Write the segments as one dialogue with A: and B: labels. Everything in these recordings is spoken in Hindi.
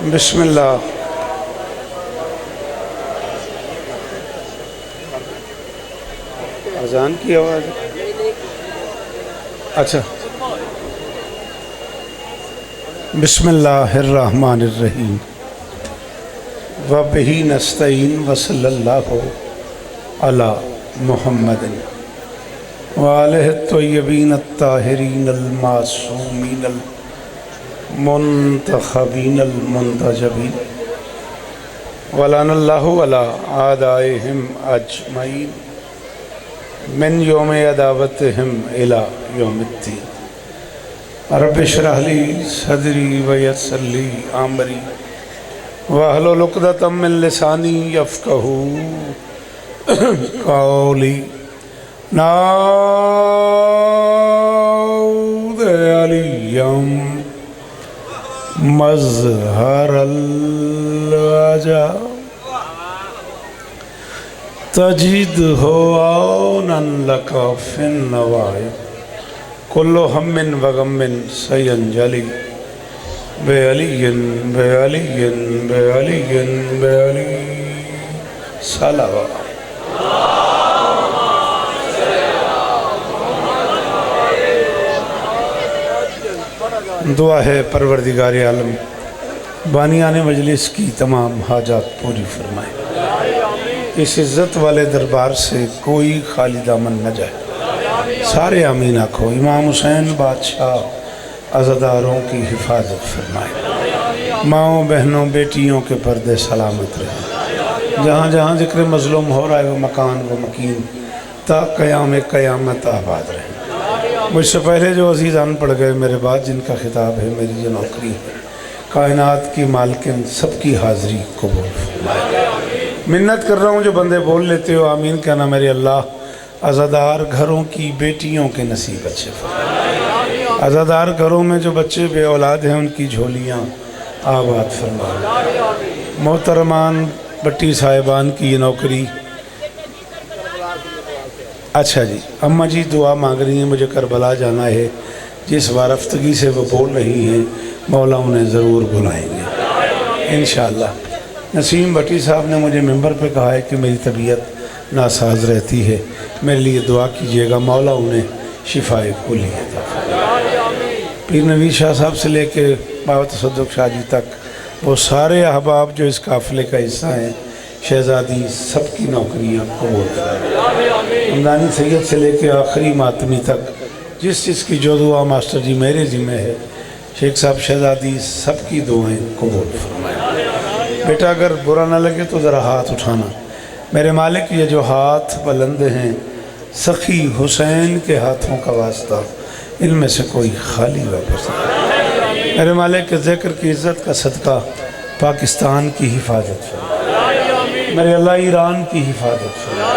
A: बिस्मिल्लाह। अजान की आवाज़। अच्छा। बिस्मिल्लाहिर्रहमानिर्रहीम व बिही नस्तईन व सल्लल्लाहु अला मुहम्मदिन व आलिहि तय्यबीन अत्ताहिरीन अल-मासूमीन मुंतखबीन मुंतजबीन वलानल्लाहु अला आदाइहिम अजमईन मिन यौम अदावतिहिम इला यौमिद्दीन। रब्बि इश्रह ली सदरी व यस्सिर ली अमरी वहलुल उक़दतम मिन लिसानी यफ़क़हू क़ौली। नाऊद अलियम मज़हरल वजा तजिद हो औनन लका फिन नवाए कुल्लु हम्मिन व गम्मिन सयंजलि बेअलियन बेअलियन बेअलियन बेअली सलावा। दुआ है परवरदिगार आलम बानियाने मजलिस की तमाम हाजात पूरी फरमाए। इस इज़्ज़त वाले दरबार से कोई खाली दामन न जाए। सारे आमीन आखो। इमाम हुसैन बादशाह अज़ादारों की हिफाजत फरमाए। माओं बहनों बेटियों के पर्दे सलामत रहे। जहाँ जहाँ ज़िक्र मज़लूम हो रहा है वो मकान व मकीन ता क़याम क़यामत आबाद रहे। मुझसे पहले जो अज़ीज़ान पढ़ गए, मेरे बाद जिनका खिताब है, मेरी जो नौकरी है, कायनात की मालकिन सबकी हाज़िरी कबूल फरमाए। मिन्नत कर रहा हूँ जो बंदे बोल लेते हो आमीन कहना मेरे अल्लाह आज़ादार घरों की बेटियों के नसीब अच्छे फरमाए। आज़ादार घरों में जो बच्चे बे औलाद हैं उनकी झोलियाँ आबाद फरमाए। मोहतरमान भट्टी साहिबान की ये नौकरी। अच्छा जी, अम्मा जी दुआ मांग रही हैं, मुझे करबला जाना है। जिस वारफ्तगी से वो बोल रही हैं मौला उन्हें ज़रूर बुलाएंगे इंशाअल्लाह। नसीम भट्टी साहब ने मुझे मिंबर पे कहा है कि मेरी तबीयत नासाज रहती है, मेरे लिए दुआ कीजिएगा मौला उन्हें शिफाए कुली अता फरमाए। पीर नवीद शाह साहब से लेके बाबा तसद्दुक़ शाह जी तक वो सारे अहबाब जो इस काफ़िले का हिस्सा हैं, शहज़ादी सबकी नौकरियाँ कबूल फरमाए। हमदानी सैयद से लेके आखिरी मातमी तक जिस चीज़ की जो दुआ मास्टर जी मेरे ज़िम्मे है, शेख साहब शहज़ादी सबकी दुआएँ कबूल फरमाए। बेटा अगर बुरा ना लगे तो ज़रा हाथ उठाना। मेरे मालिक ये जो हाथ बुलंद हैं सखी हुसैन के हाथों का वास्ता, इनमें से कोई खाली वापस नहीं। मेरे मालिक के ज़िक्र की इज़्ज़त का सदका पाकिस्तान की हिफाजत फरमा। मेरे अल्लाह ईरान की हिफाजत फरमा।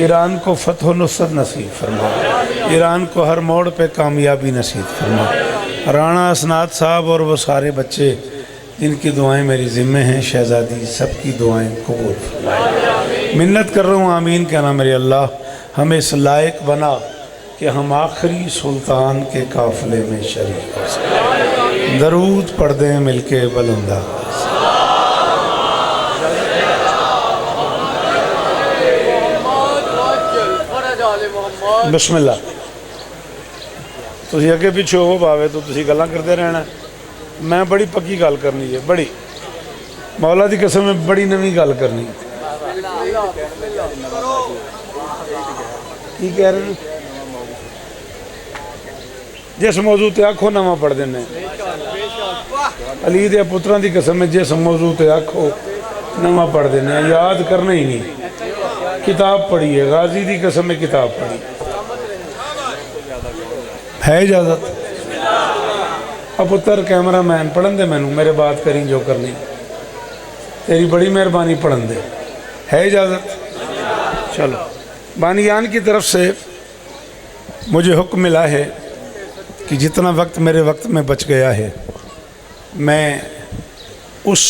A: ईरान को फ़तह व नुसरत नसीब फरमा। ईरान को हर मोड़ पे कामयाबी नसीब फरमा। राणा असनाद साहब और वो सारे बच्चे जिनकी दुआएं मेरी ज़िम्मे हैं, शहज़ादी सबकी दुआएं कबूल फरमाए। मिन्नत कर रहा हूँ आमीन कहना मेरे अल्लाह हमें इस लायक बना कि हम आखिरी सुल्तान के काफ़िले में शरीक हो सकें। दरूद पढ़ दें मिलके बुलंदा। बिस्मिल्लाह। तुसी अगे पिछे हो भावे तो तुसी गल्लां करते रहना। मैं बड़ी पक्की गल करनी है, बड़ी मौला की कसम में बड़ी नवी गल करनी है। की कह रहे हैं? जिस मौजू ते आखो नवा पढ़ देने। अली दे पुत्रां की कसम में जिस मौजू ते आखो नवा पढ़ देने। याद करना ही नहीं। किताब पढ़ी है, गाजी की कसम में किताब पढ़ी है। इजाजत अब पुत्र कैमरा मैन पढ़न दे मैनू, मेरे बात करी जो करनी, तेरी बड़ी मेहरबानी पढ़न दे। है इजाज़त? चलो। बानियान की तरफ से मुझे हुक्म मिला है कि जितना वक्त मेरे वक्त में बच गया है मैं उस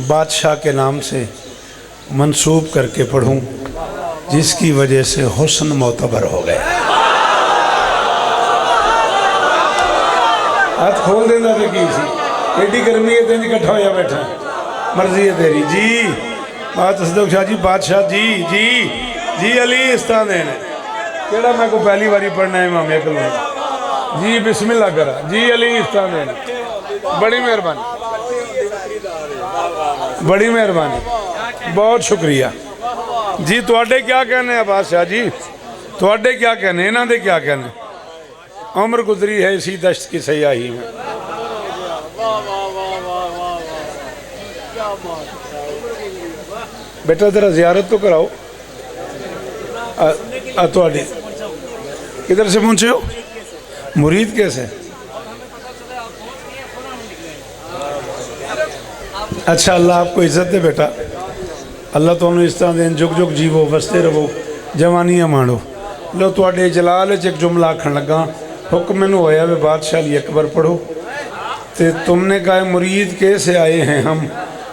A: बादशाह के नाम से मंसूब करके पढ़ूं जिसकी वजह से हुस्न मोतबर हो गया। हाथ खोल देना तो की सी एडी गर्मी है तेन इकट्ठा होया बैठा, मर्जी है तेरी जी। बात सदक शाह जी बादशाह जी जी जी अली इस्तान देन केड़ा मैं को पहली बारी पढ़ना है इमाम कलूनी जी बिस्मिल्लाह करा जी अली इस्तान देन। बड़ी मेहरबानी, बड़ी मेहरबानी, बहुत शुक्रिया जी। तुहाडे क्या कहने हैं बादशाह जी, तुहाडे क्या कहने, इन्हां दे क्या कहने। उम्र गुजरी है इसी दश्त की सयाही में। बेटा जरा जियारत तो कराओ। तुहाडी किधर से पहुंचे हो, मुरीद कैसे? अच्छा अल्लाह आपको इज्जत दे बेटा, अल्लाह तुहानू इस तरह देन, जुग जुग जीवो वसते रहो जवानियां माणो। लो तुहाडे जलाल च एक जुमला आखण लगा, हुक्म मैनू होया वे बादशाह अली अकबर पढ़ो, तो तुमने कहा मुरीद कैसे आए हैं हम,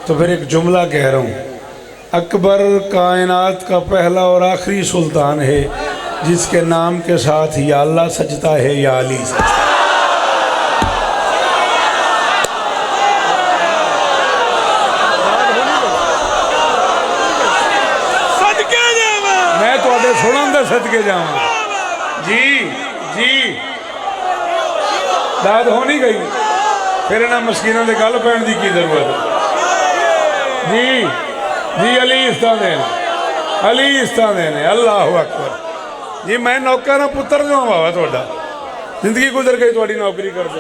A: तो फिर एक जुमला कह रहा हूँ। अकबर कायनात का पहला और आखिरी सुल्तान है जिसके नाम के साथ या अल्लाह सजता है या अली सजता है। मैं तुहाडे सुनन दे सदके जावां जी जी। दाद हो नहीं गई, फिर इन्हां मस्कीनां दे गल पैण दी की जरूरत है जी जी। Ali istan then, Ali istan then, अल्लाह अकबर जी। मैं नौकर ना पुत्र जो बाबा थोड़ा जिंदगी गुजर गई थोड़ी नौकरी करते।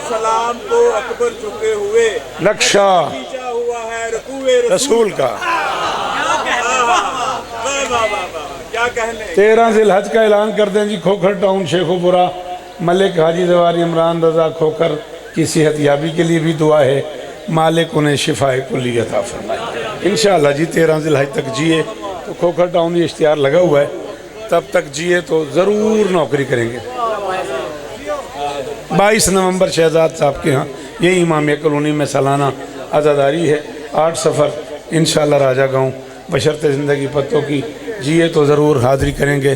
B: सलाम को अकबर झुके हुए
A: नक्शा
B: हुआ है रकूए
A: रसूल का।
B: क्या कहने।
A: 13 ज़िलहज का ऐलान कर दें जी। खोखर टाउन शेखोपुरा मलिक हाजी जवारी इमरान रजा खोखर की सेहत याबी के लिए भी दुआ है, मालिक उन्हें शिफाए कुल्ली अता फरमाए इंशाअल्लाह जी। 13 ज़िलहज तक जिए तो खोखर टाउन ये इश्तिहार लगा हुआ है, तब तक जिए तो ज़रूर नौकरी करेंगे। 22 नवंबर शहजाद साहब के यहाँ यही इमामिया कॉलोनी में सालाना आज़ादारी है। 8 सफ़र इंशाअल्लाह राजा गाँव बशर्ते ज़िंदगी पत्तों की जिए तो ज़रूर हाज़िरी करेंगे।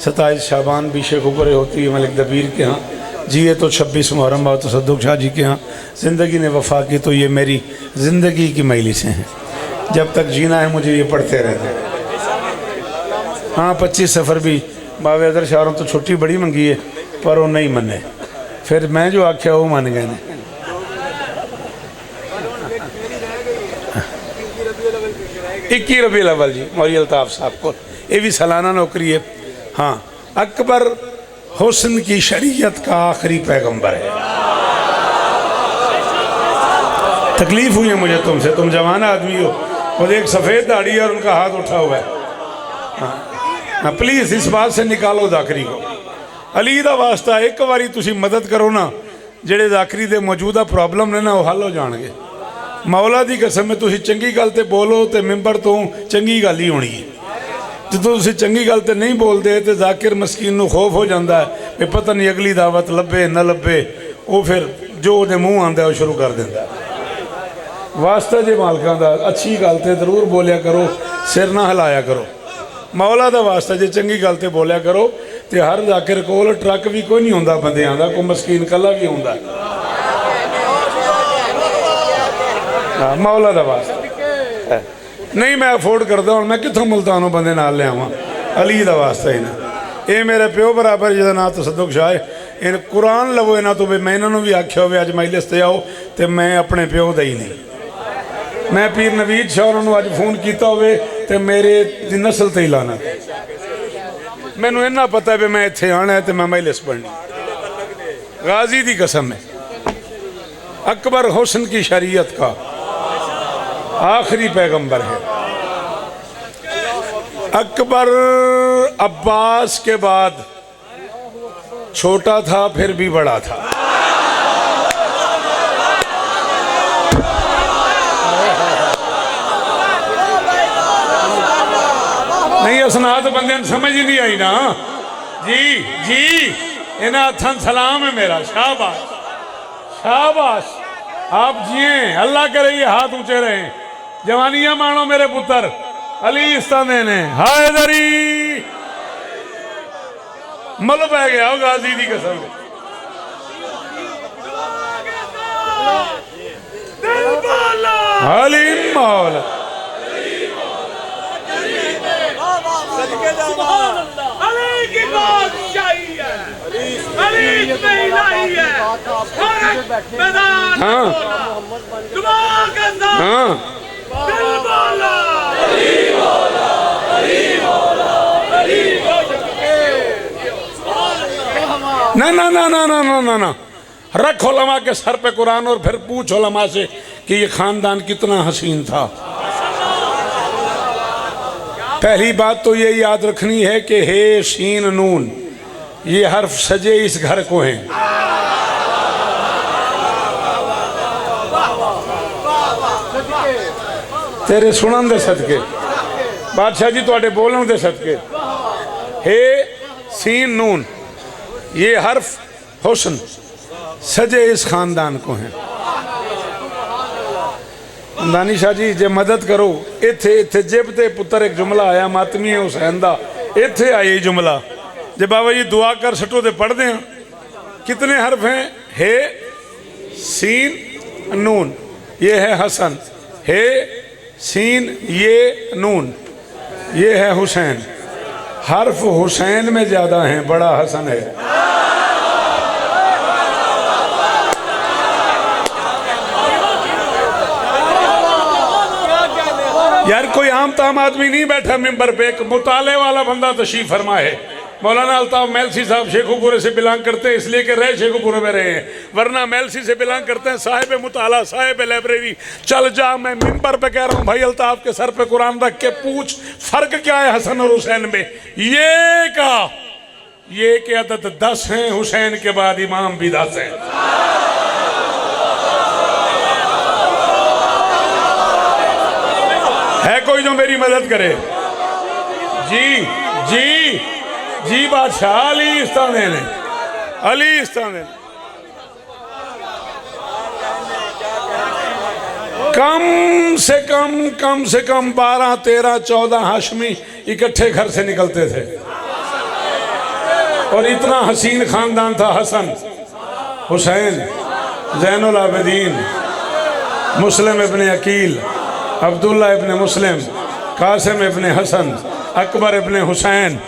A: 27 शाबान भी शेखोपुरे होती है मलिक दबीर के यहाँ, जिए तो 26 मुहर्रम बाबा तसद्दुक़ शाह जी के यहाँ। ज़िंदगी ने वफ़ा की तो ये मेरी ज़िंदगी की मजलिसें हैं, जब तक जीना है मुझे ये पढ़ते रहते। हाँ 25 सफ़र भी बाबे अदर शारों तो छुट्टी बड़ी मंगी है पर वो नहीं मने, फिर मैं जो आख्या वो मान गए ने। 21 रबीउल अव्वल जी मौलवी अल्ताफ़ साहब को ये भी सालाना नौकरी है। हाँ अकबर हुस्न की शरीयत का आखिरी पैगंबर है। तकलीफ हुई है मुझे तुमसे, तुम जवान आदमी हो और एक सफ़ेद दाढ़ी है और उनका हाथ उठा हुआ है। हाँ प्लीज़ इस बात से निकालो जाकरी को। अली दा वास्ता एक बारी तुसी मदद करो ना, जेड़े जाकरी दे मौजूदा प्रॉब्लम ने ना वो हल हो जाएंगे। मौला दी कसम में तुसी चंगी गल ते बोलो तो मिंबर तो चंगी गल ही होनी है। जो तुसी चंगी गल ते नहीं बोलते तो जाकिर मस्कीन नूं खौफ हो जाता है कि पता नहीं अगली दावत लभे न लभे, वो फिर जो उहदे मूँह आंदा वो शुरू कर देंदा। वास्ता जे मालकां दा अच्छी गल ते जरूर बोलिया करो, सिर ना हिलाया करो। मौला दा वास्ता जे चंगी गल ते बोलिया करो तो हर जाकिर कोल ट्रक भी कोई नहीं होंदा बंदियां दा, कोई मस्कीन कला भी होंदा। हाँ मौला दा वास्ता नहीं मैं अफोर्ड करता हूँ, मैं कितों मुल्तानों बंदे नाल ले आवां। अली दा वास्ता ही ना, ये मेरे प्यो बराबर जिहदा नाम तसद्दुक़ शाह है। इन कुरान लवो इन्हां तो भी मैं इन्होंने भी आख्या हो अज मजलिस ते आओ तो मैं अपने प्यो दा ही नहीं, मैं पीर नवीद शाह उन्होंने अज फोन किया हो तो मेरे नस्ल ते ही लाना। मैनू इन्ना पता है भी मैं इत्थे आना है तो मैं मजलिस पढ़नी। गाजी दी कसम है अकबर हुस्न की शरीयत का आखिरी पैगंबर है। अकबर अब्बास के बाद छोटा था फिर भी बड़ा था। नहीं असनात बंदे समझ ही नहीं आई ना जी जी। इन्हें हथन सलाम है मेरा, शाबाश शाबाश। आप जिए, अल्लाह करे ये हाथ ऊंचे रहे, जवानियां मानो मेरे पुत्र। अली इस्ताने ने हैदरी मल पै गया गाजी दी कसम। अली मौला
B: सदके जावा
C: अली की बादशाही है, अली इतने इलाही है। हर एक मैदान में
A: हाँ।
C: बोला, दुआ के साथ
A: हाँ
C: दिल बोला।
A: ना ना ना ना ना ना ना ना रख उलमा के सर पे कुरान और फिर पूछ उलमा से कि ये खानदान कितना हसीन था। पहली बात तो ये याद रखनी है कि हे शीन नून ये हर्फ सजे इस घर को हैं। तेरे सुनन दे सदके बादशाह जी तुहाडे बोलन दे सदके हे सीन नून ये हर्फ हुस्न सजे इस खानदान को हैं। दानी शाह जी जे मदद करो इत्थे इत्थे जिब ते पुत्र एक जुमला आया मातमी हुसैन दा इत्थे आई जुमला जे बाबा जी दुआ कर सटो ते पढ़ दें। कितने हर्फ हैं? हे सीन नून ये है हसन, हे सीन ये नून ये है हुसैन। हर्फ हुसैन में ज्यादा हैं, बड़ा हसन है। यार कोई आम ताम आदमी नहीं बैठा मिंबर पे, एक मुताले वाला बंदा तशरीफ फरमा है। मौलाना अल्ताफ मेलसी साहब शेखुपुरे से बिलोंग करते हैं इसलिए कि रहे शेखुपुरे में रहे हैं, वरना मेलसी से बिलोंग करते हैं साहिब मुताला साहिब लाइब्रेरी। चल जा, मैं मिंबर पे कह रहा हूँ भाई अल्ताफ के सर पे कुरान रख के पूछ फर्क क्या है हसन और हुसैन में। ये के अदद 10 हैं, हुसैन के बाद इमाम भी 10 हैं। है कोई जो मेरी मदद करे? जी जी जी बादशाह अली इस्ताने ने, अली इस्ताने ने। कम से कम 12 13 14 हाशमी इकट्ठे घर से निकलते थे और इतना हसीन खानदान था। हसन हुसैन जैनुल आबिदीन मुस्लिम इब्ने अकील अब्दुल्ला इब्ने मुस्लिम कासिम इब्ने हसन अकबर इब्ने हुसैन।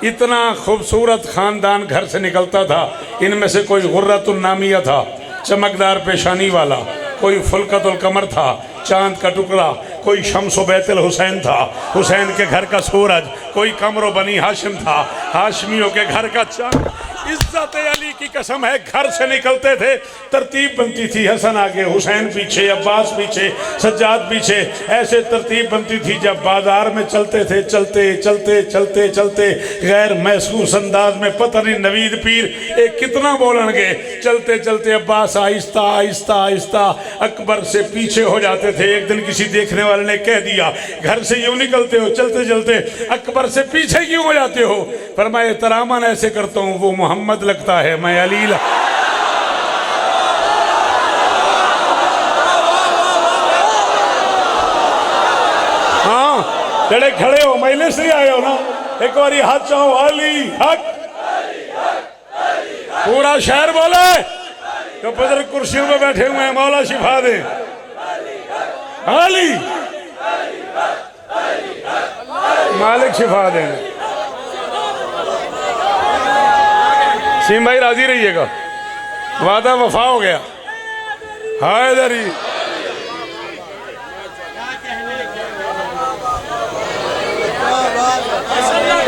A: इतना खूबसूरत खानदान घर से निकलता था। इनमें से कोई गुर्रतुन नामिया था चमकदार पेशानी वाला, कोई फुलकतुल कमर था चांद का टुकड़ा, कोई शम्सो बैतुल हुसैन था हुसैन के घर का सूरज, कोई कमरो बनी हाशिम था हाशमियों के घर का चांद। इज्जत अली की कसम है घर से निकलते थे तरतीब बनती थी, हसन आगे हुसैन पीछे अब्बास पीछे सज्जाद पीछे, ऐसे तरतीब बनती थी। जब बाजार में चलते थे चलते चलते चलते चलते गैर महसूस अंदाज में पता नहीं नवीद पीर एक कितना बोलेंगे, चलते चलते अब्बास आहिस्ता आहिस्ता आहिस्ता अकबर से पीछे हो जाते थे। एक दिन किसी देखने वाले ने कह दिया घर से यूं निकलते हो चलते चलते अकबर से पीछे क्यों हो जाते हो? फरमाया तरामन ऐसे करता हूँ वो मोहम्मद लगता है, मैं अली। हाँ जड़े खड़े हो मैले से आए हो ना, एक बार हाथ चाहो अली हक, पूरा शहर बोले तो बुजुर्ग कुर्सियों पे बैठे हुए हैं मौला शिफा दे अली मालिक शिफा दे। सीम भाई राजी रहिएगा, वादा वफा हो गया। हैदरी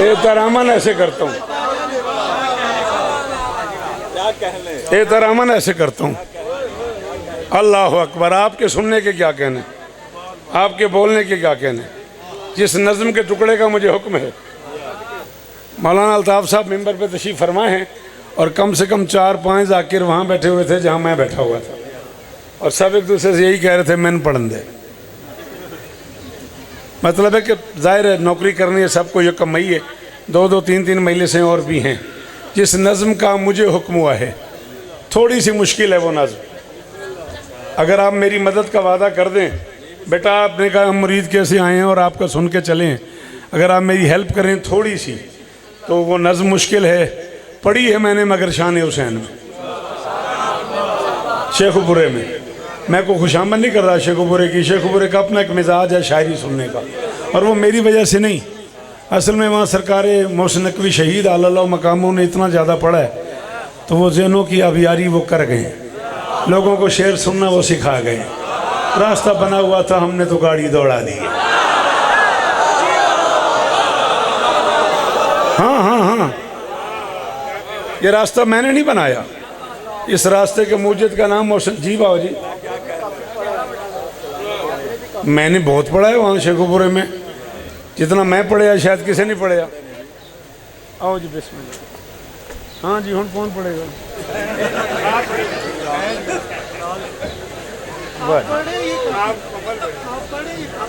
A: एहतरामन ऐसे करता हूँ, एहतरामन ऐसे करता हूँ। अल्लाह अकबर। आपके सुनने के क्या कहने, आपके बोलने के क्या कहने। जिस नज़्म के टुकड़े का मुझे हुक्म है, मौलाना अल्ताफ साहब मिंबर पे तशरीफ़ फरमाए हैं और कम से कम 4-5 जाकिर वहाँ बैठे हुए थे जहाँ मैं बैठा हुआ था, और सब एक दूसरे से यही कह रहे थे मैंने पढ़न दे। मतलब है कि जाहिर है नौकरी करनी है सबको, ये कमाई है, 2-2 3-3 मजलिसें और भी हैं। जिस नज़्म का मुझे हुक्म हुआ है थोड़ी सी मुश्किल है वो नज़्म। अगर आप मेरी मदद का वादा कर दें, बेटा आपने कहा हम मुरीद कैसे आए हैं और आपका सुन के चलें, अगर आप मेरी हेल्प करें थोड़ी सी, तो वो नज़्म मुश्किल है, पढ़ी है मैंने मगर शान हुसैन में शेखुपुरे में। मैं को खुशामद नहीं कर रहा शेखुपुरे की। शेखुपुरे का अपना एक मिजाज है शायरी सुनने का, और वो मेरी वजह से नहीं। असल में वहाँ सरकार मोहसिन नकवी शहीद आला मकामों ने इतना ज़्यादा पढ़ा है तो वो ज़हनों की आबियारी वो कर गए, लोगों को शेर सुनना वो सिखा गए। रास्ता बना हुआ था, हमने तो गाड़ी दौड़ा दी। हाँ हाँ हाँ, ये रास्ता मैंने नहीं बनाया, इस रास्ते के मूजिद का नाम मोहसिन। जी बाबा जी, मैंने बहुत पढ़ा है वहाँ शेखुपुरे में, जितना मैं पढ़िया शायद किसी नहीं पढ़िया। आओ जी बिस्मिल्लाह। हाँ जी, कौन पढ़ेगा?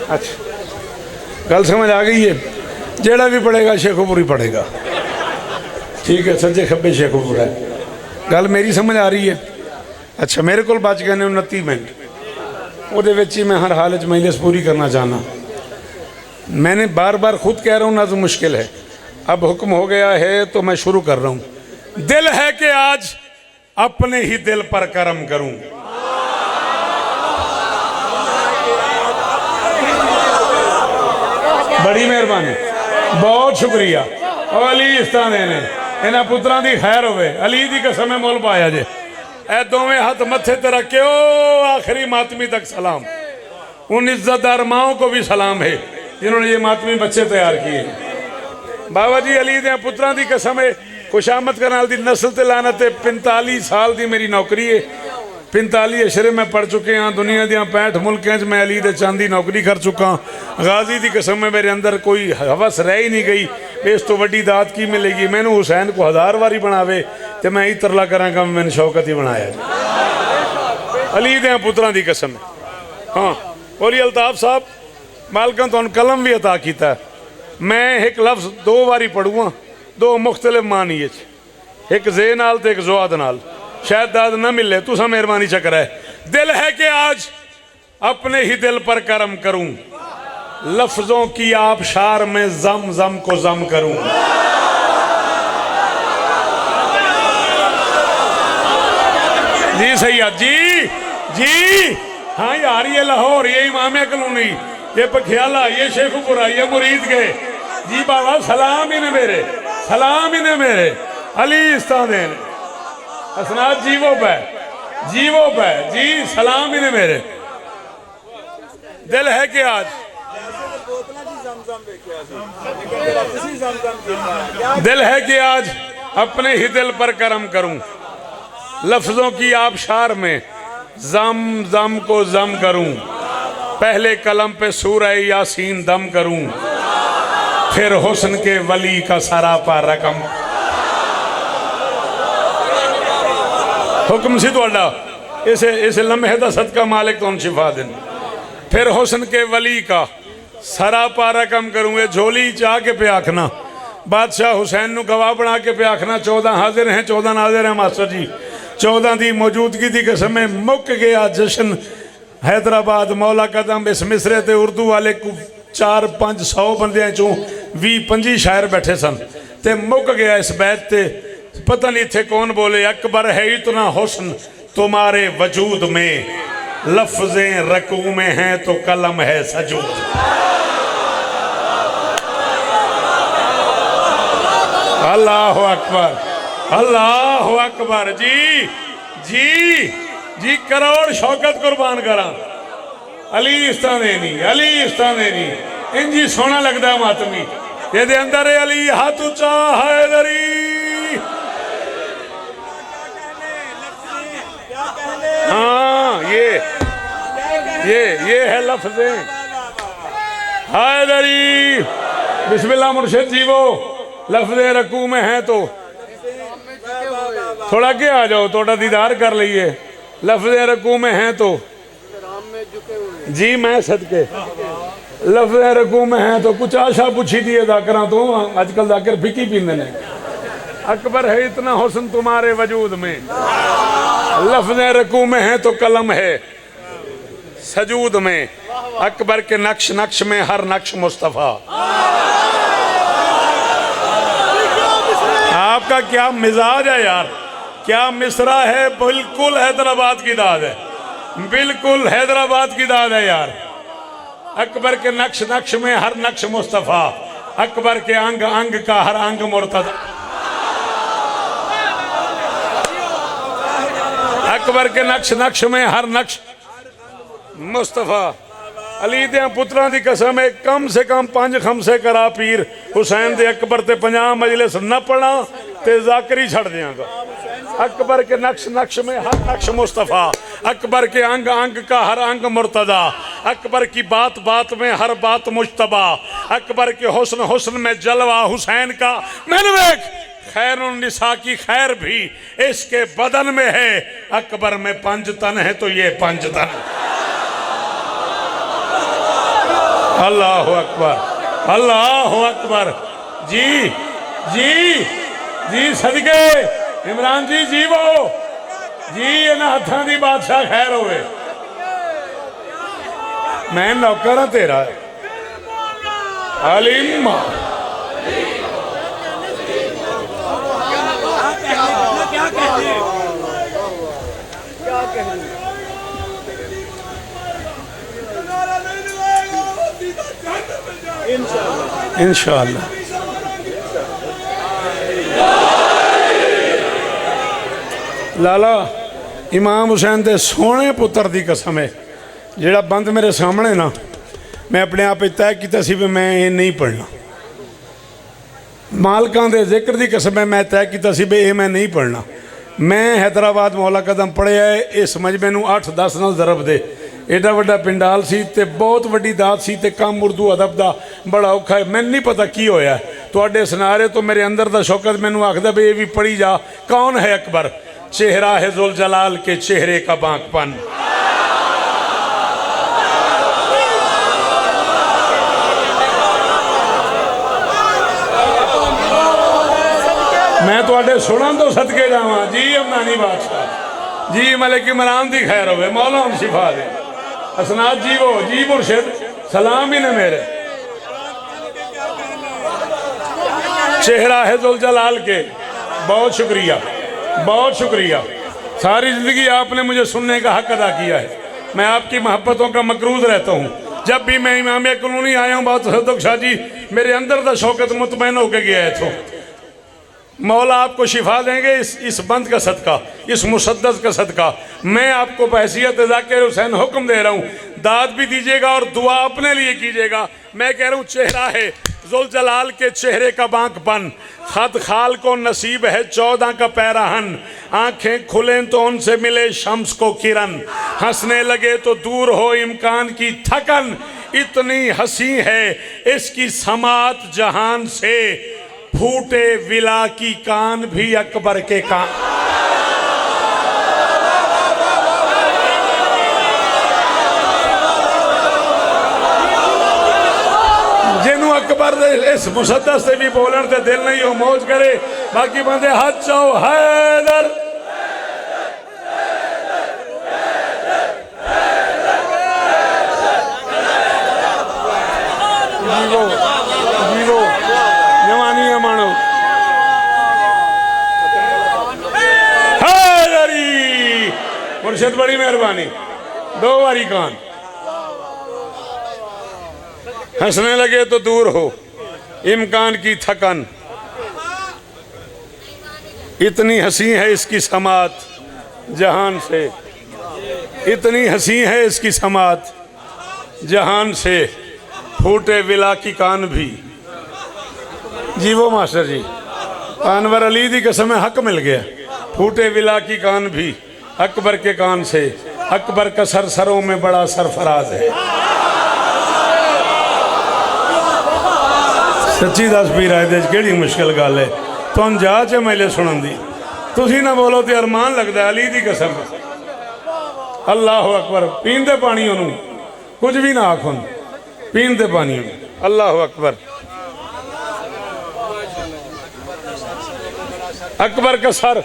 A: अच्छा, गल समझ आ गई है। जेड़ा भी पढ़ेगा शेखुपुरी पढ़ेगा, ठीक है। सज्जे खब्बे शेखुपुर है, गल मेरी समझ आ रही है। अच्छा, मेरे को बच गए 29 मिनट, वो मैं हर हालत मजलिस पूरी करना चाहना। मैंने बार बार खुद कह रहा हूँ ना, तो मुश्किल है। अब हुक्म हो गया है तो मैं शुरू कर रहा हूँ। दिल है कि आज अपने ही दिल पर करम करूं, बड़ी मेहरबानी, बहुत शुक्रिया। और अली इस्ताने ने इन्होंने पुत्रां दी खैर होवे, अली दी कसम मुल पाया जे। ए दोवें हाथ मत्थे ते रखियो, आखिरी मातमी तक सलाम। उन इज्जतदार माओं को भी सलाम है जिन्होंने ये मातमी बच्चे तैयार किए। बाबा जी अली दे पुत्रां दी कसम है, खुशामद करनाल दी नस्ल ते लानत है। 45 साल दी मेरी नौकरी है, 45 अशरे मैं पढ़ चुके हाँ। दुनिया दियाँ 65 मुल्कों च मैं अली दे चांदी नौकरी कर चुका। गाजी दी कसम में मेरे अंदर कोई हवस रह ही नहीं गई, इस तो वड्डी दात की मिलेगी। मैनू हुसैन को 1000 बारी बनावे तो मैं ही तरला करांगा, मैंने शौकत ही बनाया। अली दे पुत्रां दी कसम। हाँ, और अल्ताफ साहब मालकां तुहानू कलम भी अता किया। मैं एक लफ्ज़ 2 बारी पढ़ूँगा, 2 मुख्तलिफ मानी, एक जे नाल ते एक ज़ुआद नाल, शायद दाद ना मिले। तुसा मेहरबानी चक्कर है। दिल है कि आज अपने ही दिल पर करम करूं, लफ्जों की आबशार में जम जम को जम करूं। जी सैयद जी, जी हाँ यार, ये लाहौर, ये इमामिया कॉलोनी, ये पखियाला, ये शेखुपुरा, ये मुरीद के। जी बाबा सलाम ही ने मेरे, सलाम ही ने मेरे। अली इस्ताने असनाद जीवो पे, जीवो पे जी, सलाम ही ने मेरे। दिल है कि आज, दिल है कि आज अपने ही दिल पर करम करूं, लफ्जों की आबशार में जम जम को जम करूं। पहले कलम पे सूरह यासीन दम करूं, फिर हुस्न के वली का सरापा रकम। हुक्म सी तुहाडा, इस लम्हे दा सदका मालिक तुहानू शिफा देन। फिर हुस्न के वली का सरापा रकम करूं। ये झोली चाह के पे आखना, बादशाह हुसैन नू गवाह बना के पे आखना 14 हाजिर हैं, 14 नाजिर हैं मास्टर जी। 14 की मौजूदगी की कसम में मुक गया जश्न हैदराबाद। मौला कदम इस मिसरे ते उर्दू वाले को 400-500 बंदियां चों 20-25 शायर बैठे सन, ते मुक गया इस बैत ते। पता नहीं थे कौन बोले, अकबर है इतना हुस्न तुम्हारे वजूद में, लफ्जें रकू में हैं तो कलम है सजूद। अल्लाह अकबर, अल्लाह अकबर। जी जी जी, करोड़ शौकत कुर्बान करा। अली इस्तानेनी, अली इस्तानेनी, इंजी सोना लगता मातमी। ये अंदर है अली हाथ उच्चा हैदरी। हाँ, ये है लफ्ज़ें हैदरी। बिस्मिल्लाह मुर्शिद जी, वो लफ्ज़ें रकू में हैं तो थोड़ा आगे आ जाओ, थोड़ा दीदार कर लीजिए। लफ्ज़ें रकू में हैं तो जी मैं सदके, लफ्ज़ें रकू में हैं तो कुछ आशा पूछी दी दाकरा तो अजकल दाकर फिकी पींदे ने। अकबर है इतना हुस्न तुम्हारे वजूद में, लफ्ज़ें रकू में हैं तो कलम है सजूद में। अकबर के नक्श नक्श में हर नक्श मुस्तफ़ा। आपका क्या मिजाज है यार, क्या मिसरा है, बिल्कुल हैदराबाद की दाद है।
D: बिल्कुल हैदराबाद की दाद है यार। अकबर के नक्श नक्श में हर नक्श मुस्तफ़ा, अकबर के अंग अंग का हर अंग मुर्तदा। अकबर के नक्श नक्श में हर नक्श मुस्तफ़ा। अली दे पुत्रां दी कसम है, कम से कम 5 खमसे करा पीर हुसैन दे अकबर ते 50 मजलिस न पढ़ा ते जाकरी छड़ दियांगा। अकबर के नक्श नक्श में हर नक्श मुस्तफ़ा, अकबर के अंग अंग का हर अंग मुर्तदा, अकबर की बात बात में हर बात मुश्तबा, अकबर के हुस्न हुस्न में जलवा हुसैन का। मैंने देख खैरुन्निसा की खैर भी इसके बदन में है। अकबर में 5 तन है तो ये 5 तन। अल्लाह अकबर, अल्लाह अकबर। जी जी जी सदके इमरान जी जीवो जी, इन्हां हत्थां दी बादशाह खैर होवे। मैं नौकर हाँ तेरा अलीम।
A: इंशाअल्लाह लाला इमाम हुसैन के सोहने पुत्र की कसम है, जेड़ा बंद मेरे सामने ना, मैं अपने आप तय किया सी भी मैं ये नहीं पढ़ना। मालकां दे जिक्र की कसम है, मैं तय किया सी भी ये मैं नहीं पढ़ना। मैं हैदराबाद मौला कदम पढ़िया है, इस मजमे नूं 8-10 नाल ज़रब दे। एडा वड्डा पिंडाल सी ते बहुत वड्डी दात सी ते काम उर्दू अदब का बड़ा औखा है। मैनूं नहीं पता की होया, तुहाडे सुनारे तो मेरे अंदर दा शौकत मैनूं आखदा भी ये भी पढ़ी जा। कौन है अकबर? चेहरा है जुल जलाल के चेहरे का बांकपन। मैं तुहाडे सुनन तो सदके जावां जी। अमनानी बादशाह जी, मलिक इमरान दी खैर होवे, मौला हम शिफा दे। असनाद जी वो जी मुर्शिद सलाम ही ने मेरे। चेहरा है जुल जलाल के, बहुत शुक्रिया, बहुत शुक्रिया। सारी ज़िंदगी आपने मुझे सुनने का हक अदा किया है। मैं आपकी मोहब्बतों का मकरूज रहता हूँ। जब भी मैं इमामिया कॉलोनी आया हूँ बात सदक शाह जी, मेरे अंदर का शौकत मुतमैन होकर गया है। तो मौला आपको शिफा देंगे इस बंद का सदका, इस मुसद्दस का सदका। मैं आपको बहैसियत ज़ाकिर हुसैन हुक्म दे रहा हूँ, दाद भी दीजिएगा और दुआ अपने लिए कीजिएगा। मैं कह रहा हूँ चेहरा है जुल जलाल के चेहरे का बांकपन, खद खाल को नसीब है 14 का पैराहन, आंखें खुलें तो उनसे मिले शम्स को किरण, हंसने लगे तो दूर हो इम्कान की थकन, इतनी हंसी है इसकी समात जहान से, फूटे विला की कान भी अकबर के कान। जिन्हों अकबर इस मुसद्दस से भी बोलन ते दिल नहीं हो मौज करे, बाकी बंदे हाथ चाहो हैदर। जीवो जीवो जवानी मानो हैदरी। मुर्शिद बड़ी मेहरबानी। 2 बारी कान। हंसने लगे तो दूर हो इम्कान की थकन, इतनी हंसी है इसकी समात जहान से, इतनी हंसी है इसकी समात जहान से, फूटे विला की कान भी। जीवो मास्टर जी, अनवर अली दी कसम हक मिल गया। फूटे विला की कान भी अकबर के कान से, अकबर का सर सरों में बड़ा सरफराज है। सच्ची दस पीर आए कि मुश्किल गल है, तुम जा च मेले सुनन दी, तुसी ना बोलो तो अरमान लगता। अली दी कसम, अल्लाह अकबर। पींदे पानी ओनू कुछ भी ना आखो, पींदे पानी ओनू। अल्लाह अकबर। अकबर का सर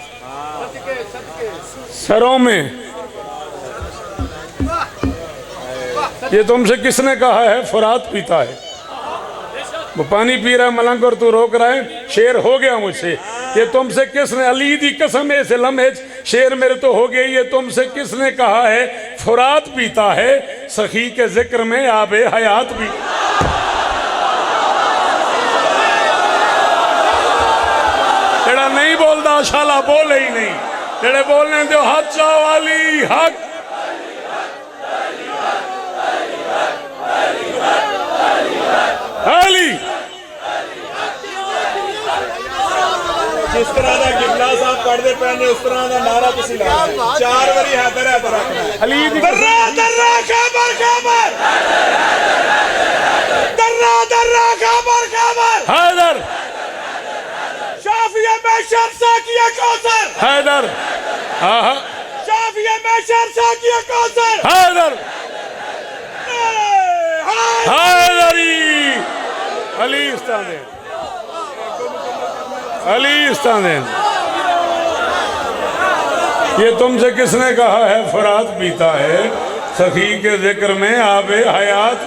A: सरों में, ये तुमसे किसने कहा है फुरात पीता है? वो पानी पी रहा है मलंग और तू रोक रहा है, शेर हो गया मुझसे। ये तुमसे किसने? अली दी कसम ऐसे लम्हे
D: शेर मेरे तो हो गई है, तुमसे किसने कहा है फुरात पीता है, सखी के जिक्र में आबे हयात भी। जेड़ा नहीं बोलता शाला बोले ही नहीं, जेड़े बोलने दो हक चाह वाली हक। अली
B: जिस तरह का किबला साहब पढ़ते पे उस तरह का नारा तुसी लाना 4 बारी हैदर हैदर रखना है।
D: अली दी
C: दर्रा दर्रा खबर खबर, दर्रा दर्रा खबर खबर,
D: हैदर
C: शाफिया में शर्सा किया कौसर,
D: हैदर आहा
C: शाफिया में शर्सा किया कौसर,
D: हैदर हैदरी अली इस्तादे अली इस्तादे। ये तुमसे किसने कहा है फरात पीता है, सखी के जिक्र में आबे हयात।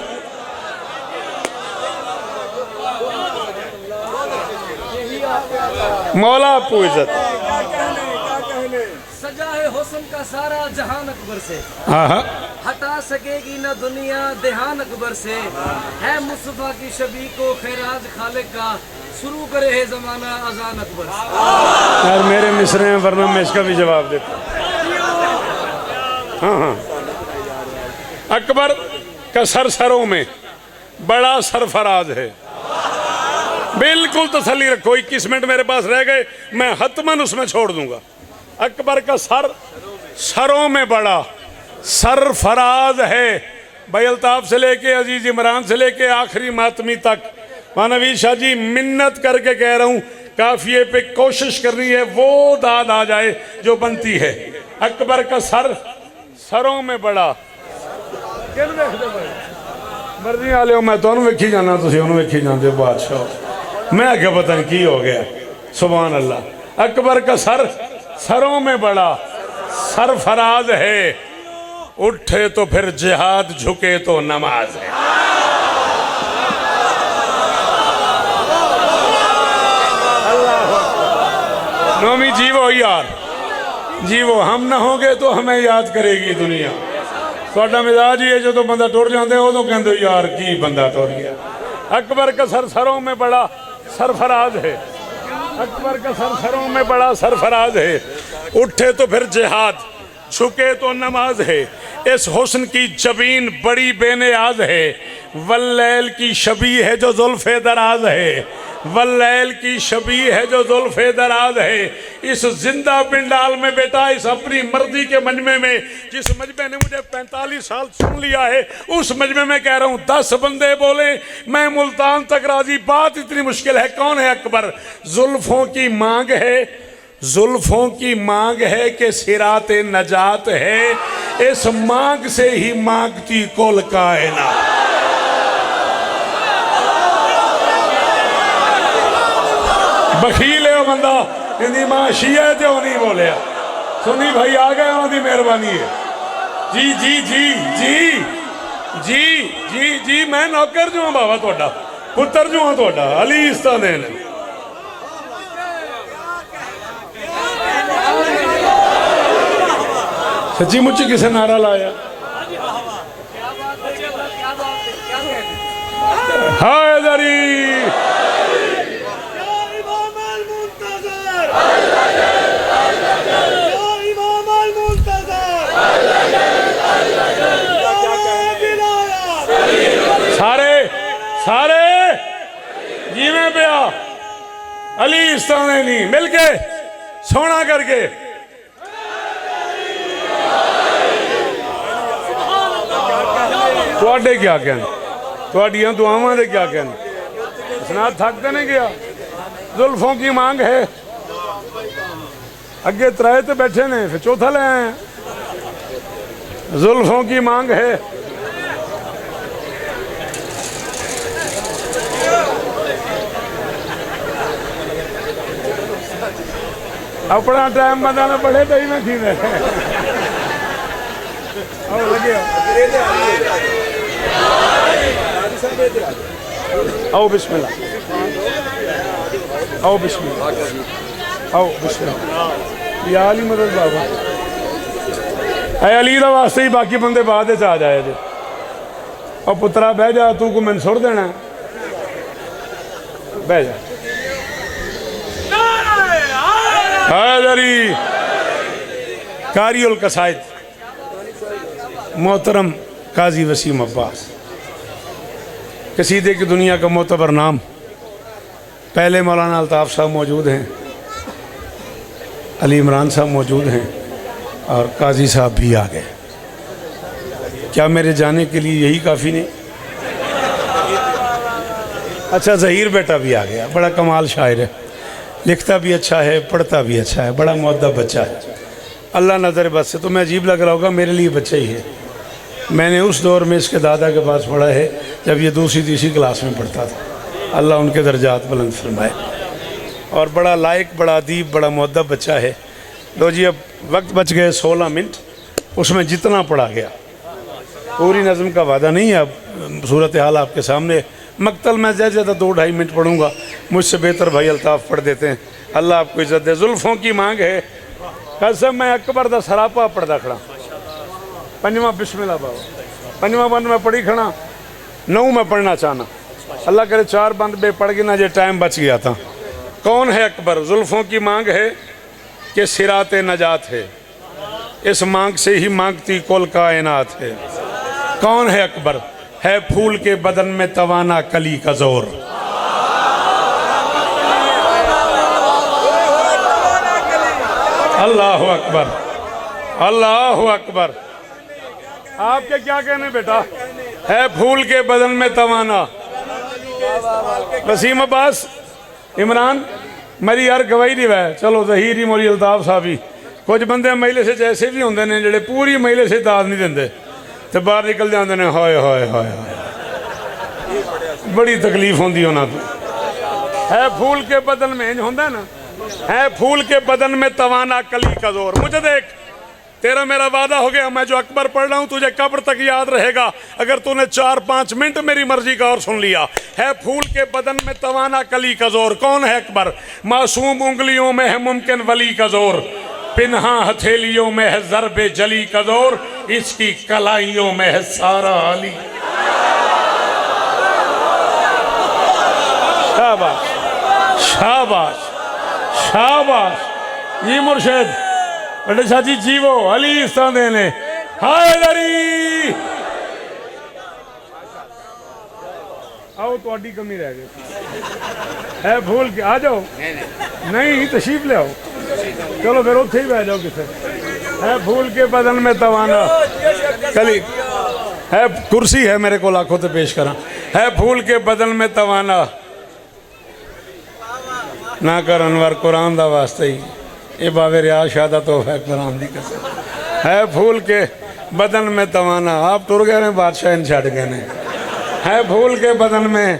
D: मौला आपको इज्जत।
E: सजा है हुस्न का सारा जहान अकबर से,
D: हाँ
E: हटा सकेगी न दुनिया देहान अकबर से, है मुस्तफा की शबी को खैराज खालिक का, शुरू करे है जमाना अजान अकबर से।
D: यार मेरे मिसरे हैं वरना मैं इसका भी जवाब देता। हाँ हाँ अकबर का सरों में बड़ा सरफराज है। बिल्कुल तसल्ली रखो, 21 मिनट मेरे पास रह गए, मैं हतमन उसमें छोड़ दूंगा। अकबर का सरों में बड़ा सरफराज है। भाई अल्ताफ से लेके अजीज इमरान से लेके आखिरी मातमी तक, मानवी शाह जी मिन्नत करके कह रहा हूँ, काफिए पे कोशिश करनी है वो दाद आ जाए जो बनती है। अकबर का सरों में बड़ा मर्जी आ लियो, मैं तो वेखी जाना, तुम वेखी जाते हो बादशाह। मैं क्या पता नहीं की हो गया, सुभान अल्लाह। अकबर का सरों में बड़ा सरफराज है, उठे तो फिर जिहाद, झुके तो नमाज है। नोमी जीवो यार, जीवो, हम ना होंगे तो हमें याद करेगी दुनिया। थोड़ा मिजाज ही है, जो तो बंदा टुर जाते उदों कहते यार की बंदा टुर गया। अकबर का सरों में बड़ा सरफराज है, अकबर का सरों में बड़ा सरफराज है, उठे तो फिर जिहाद, झुके तो नमाज है। इस हुस्न की जबीन बड़ी बेनियाज है, वल्लैल की शबी है जो जुल्फ़े दराज है, वल्लैल की शबी है जो जुल्फ़े दराज है। इस जिंदा पिंडाल में बेटा, इस अपनी मर्जी के मजमे में, जिस मजमे ने मुझे 45 साल सुन लिया है, उस मजमे में कह रहा हूँ 10 बंदे बोले मैं मुल्तान तक राजी। बात इतनी मुश्किल है। कौन है अकबर? जुल्फ़ों की मांग है, जुल्फ़ों की मांग है कि सिराते नजात है, इस मांग से ही मांगती कुल कायनात। बखील है वो बंदा, इनकी मां शिया है तो नहीं बोलिया। सुनी भाई आ गए, उन्होंने मेहरबानी है। जी जी जी जी जी जी जी मैं नौकर जो हाँ बाबा, थोड़ा पुत्र जो हाँ, थोड़ा अली इस्तादेन। सच्ची मुच्ची किसे नारा लाया? हैदरी सारे जीवे पिया अली इस्ताने नहीं मिलके सोना करके। थोड़े क्या कहने, थोड़ियां दुआवां दे क्या कहने। सनाद थकते नहीं गया। जुल्फों की मांग है, अगे त्राए तो बैठे ने, फिर चौथा ले आए। जुल्फों की मांग है, अपना टाइम बंदा ने बड़े दही में थी लगे। आओ बिस्मिल्लाह, आओ बिस्मिल्लाह, आओ बिस्मिल्लाह। या अली मदद बाबा ऐ अली का वास्ते ही बाकी बंदे बाद आ जाए जे और पुत्रा बह जा तू को मैंने सुट देना बह जा हैदरी कारी उल कसायद मोहतरम काजी वसीम अब्बास कसीदे की दुनिया का मोतबर नाम पहले मौलाना अल्ताफ़ साहब मौजूद हैं, अली इमरान साहब मौजूद हैं और काजी साहब भी आ गए। क्या मेरे जाने के लिए यही काफ़ी नहीं? अच्छा ज़हीर बेटा भी आ गया, बड़ा कमाल शायर है, लिखता भी अच्छा है, पढ़ता भी अच्छा है, बड़ा मुअद्दब बच्चा है। अल्लाह नज़र बस से तुम्हें अजीब लग रहा होगा, मेरे लिए बच्चा ही है। मैंने उस दौर में इसके दादा के पास पढ़ा है जब ये दूसरी तीसरी क्लास में पढ़ता था। अल्लाह उनके दर्जात बुलंद फरमाए। और बड़ा लायक, बड़ा अदीब, बड़ा मुअद्दब बच्चा है। लो जी अब वक्त बच गए 16 मिनट, उसमें जितना पढ़ा गया पूरी नज़म का वादा नहीं है। अब सूरत हाल आपके सामने, मक्तल में ज़्यादा 2-2.5 मिनट पढ़ूँगा, मुझसे बेहतर भाई अल्ताफ़ पढ़ देते हैं। अल्लाह आपको इज़्ज़त दे। जुल्फ़ों की मांग है कसम मैं अकबर दा सरापा पढ़दा खड़ा। पंजवा बिस्मिल्लाह बाबा, पंजवा बंद मैं पढ़ी खड़ा, 9 मैं पढ़ना चाहना। अल्लाह करे 4 बंद बे पढ़ के ना जे टाइम बच गया था। कौन है अकबर? जुल्फ़ों की मांग है कि सिरात नजात है, इस मांग से ही मांगती कुल कायनात है। कौन है अकबर? है फूल के बदन में तवाना कली का जोर। अल्लाह अकबर, अल्लाह अकबर। आपके क्या कहने बेटा? है फूल के बदन में तवाना। वसीम अब्बास, इमरान, मेरी यार गवाही दी वै, चलो ज़हीर ही मोरी अल्ताफ़ साहब ही। कुछ बंदे महिले से जैसे भी होंगे ने जेडे पूरी महिले से दाद नहीं देंगे तो बाहर निकल जाते हैं। हाय हाय हाय हाय, बड़ी तकलीफ होंगी उन्होंने। है फूल के बदन में इंज होंदा ना, है फूल के बदन में तवाना कली का जोर। मुझे देख, तेरा मेरा वादा हो गया, मैं जो अकबर पढ़ रहा हूँ तुझे कब्र तक याद रहेगा अगर तूने 4-5 मिनट मेरी मर्जी का और सुन लिया। है फूल के बदन में तवाना कली का जोर। कौन है अकबर? मासूम उंगलियों में है मुमकिन वली का जोर, पिन्हा हथेलियों में है ज़रबे जली का जोर, इसकी कलाइयों में है सारा अली। शाबाश शाबाश शाबाश। ये मुर्शिद बड़े शाजी जीवो अली इस्तान देने। हैदरी आओ, थोड़ी कमी रह गई है भूल के आ जाओ। नहीं तशरीफ ले आओ, चलो फिर उत्थे ही बह जाओ किसे। है फूल के बदन में तवाना कली है, कुर्सी है मेरे को लाखों से पेश करा। है फूल के बदन में तवाना ना कर अनवर कुरान दा वास्ते ही ये बावे रियाज शादा तो है कुरान दी कसम। है फूल के बदन में तवाना, आप टुर गए ने बादशाह इन छड़ गए ने। है फूल के बदन में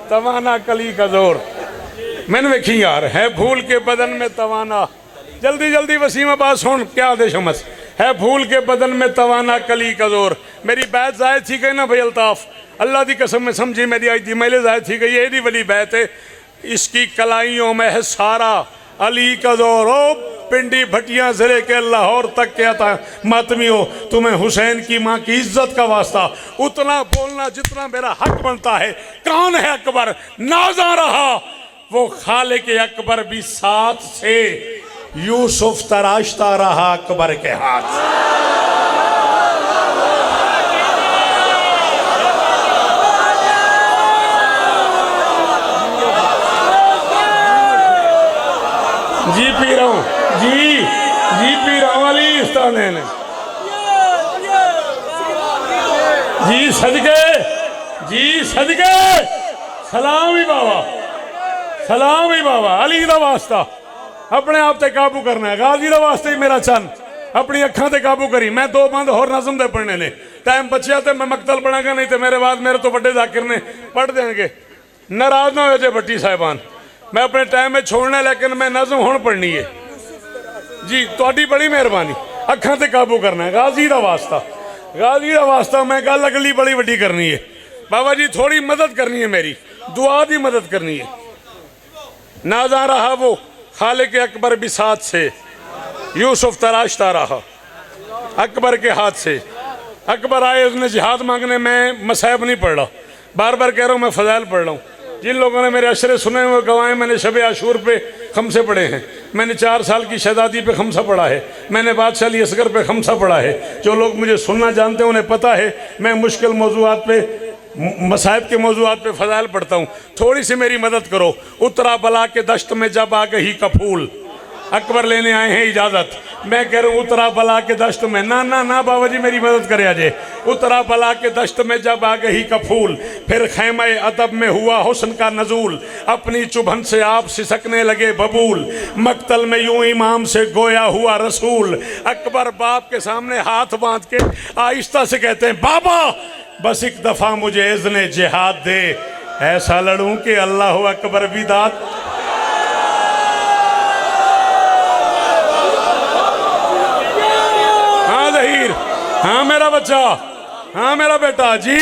D: तवाना कली का जोर। मैंने वेखी यार, है फूल के बदन में तवाना। जल्दी जल्दी वसीम अब्बास सुन क्या आदेश हमस। है फूल के बदन में तवाना कली का जोर। मेरी बैत जायद थी गई ना भाई अल्ताफ़, अल्लाह की कसम में समझी मेरी आई थी मैले जायद थी गई, यही वाली बैत है। इसकी कलाइयों में है सारा अली का जोर। ओ पिंडी भटिया ज़िले के लाहौर तक क्या था मातमी हो, तुम्हें हुसैन की माँ की इज्जत का वास्ता उतना बोलना जितना मेरा हक बनता है। कौन है अकबर? नाजा रहा वो खाले के अकबर भी साथ से, यूसुफ तराशता रहा अकबर के हाथ। जी पी रहा हूँ, जी पी रहा हूँ अली इस्तान ने। जी सदके सलाम ही बाबा, सलाम ही बाबा। अली का वास्ता अपने आप ते काबू करना है। गाजी का वास्ते ही मेरा चन अपनी अखा ते काबू करी। मैं 2 बंद होर नज़म दे पढ़ने ने, टाइम बचिया तो मैं मकतल पढ़ागा, नहीं तो मेरे बाद मेरे तो बड़े जाकिर ने पढ़ देंगे। नाराज ना हो जाए भट्टी साहिबान, मैं अपने टाइम में छोड़ना, लेकिन मैं नज़म हुण पढ़नी है जी। थोड़ी बड़ी मेहरबानी, अखा ते काबू करना है। गाजी का वास्ता, गाजी का वास्ता। मैं गल अगली बड़ी वड्डी करनी है बाबा जी, थोड़ी मदद करनी है, मेरी दुआ की मदद करनी है। नाजा रहा वो खाले के अकबर भी साथ से, यूसुफ तराशता रहा अकबर के हाथ से। अकबर आए, उसने जिहाद मांगने में मसाइब नहीं पढ़ रहा, बार बार कह रहा हूँ मैं फ़ज़ाइल पढ़ रहा हूँ। जिन लोगों ने मेरे अशरे सुने हुए गवाएं, मैंने शब आशूर पे खमसे पढ़े हैं, मैंने 4 साल की शहजादी पे खमसा पढ़ा है, मैंने बादशाह अली असगर पे खमसा पढ़ा है। जो लोग मुझे सुनना जानते हैं उन्हें पता है मैं मुश्किल मौज़ूआत पे, मसाइब के मौज़ूआत पे फ़ज़ाइल पढ़ता हूँ। थोड़ी सी मेरी मदद करो। उतरा बला के दश्त में जब आ गई का फूल, अकबर लेने आए हैं इजाज़त। मैं कह रहा हूँ उतरा बला के दश्त में, ना ना ना बाबा जी मेरी मदद करे अजय। उतरा बला के दश्त में जब आ गई का फूल, फिर खैमे अदब में हुआ हुस्न का नजूल, अपनी चुभन से आप सिसकने लगे बबूल, मक्तल में यूं इमाम से गोया हुआ रसूल। अकबर बाप के सामने हाथ बांध के आहिस्ता से कहते हैं, बाबा बस एक दफ़ा मुझे इज़्ने जिहाद दे, ऐसा लड़ूं कि अल्लाह अकबर भी दाद। हाँ मेरा बच्चा, हाँ मेरा बेटा, जी